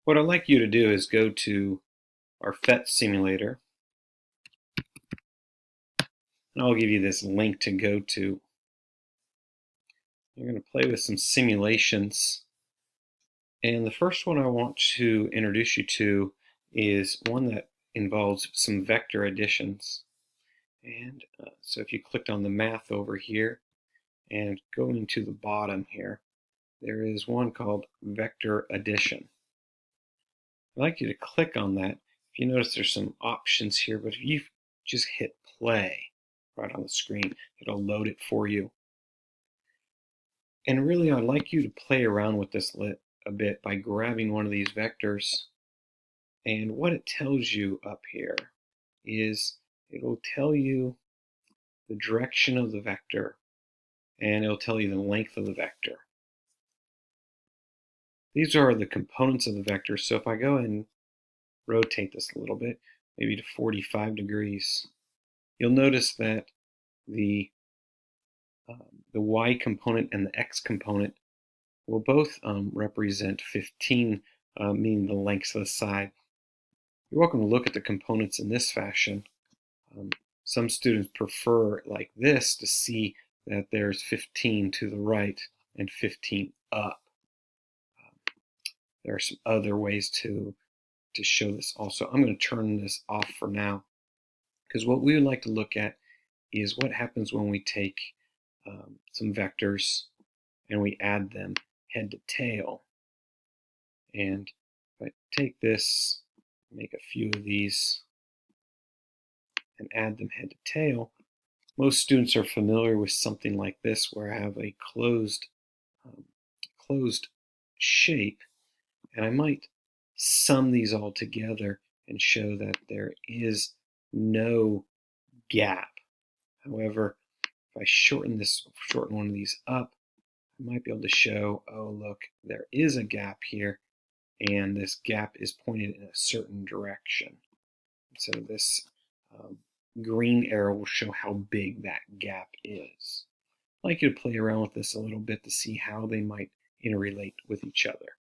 What I'd like you to do is go to our PhET simulator, and I'll give you this link to go to. You're going to play with some simulations, and the first one I want to introduce you to is one that involves some vector additions. And so if you clicked on the math over here and going to the bottom here, there is one called vector addition. I'd like you to click on that. If you notice, there's some options here, but if you just hit play right on the screen, it'll load it for you. And really, I'd like you to play around with this a bit by grabbing one of these vectors. And what it tells you up here is it'll tell you the direction of the vector, and it'll tell you the length of the vector. These are the components of the vector. So if I go ahead and rotate this a little bit, maybe to 45 degrees, you'll notice that the y component and the x component will both represent 15, meaning the lengths of the side. You're welcome to look at the components in this fashion. Some students prefer like this to see that there's 15 to the right and 15 up. There are some other ways to show this also. I'm going to turn this off for now, because what we would like to look at is what happens when we take some vectors and we add them head to tail. And if I take this, make a few of these, and add them head to tail, most students are familiar with something like this, where I have a closed shape, and I might sum these all together and show that there is no gap. However, if I shorten one of these up, I might be able to show, oh look, there is a gap here, and this gap is pointed in a certain direction. So this green arrow will show how big that gap is. I'd like you to play around with this a little bit to see how they might interrelate with each other.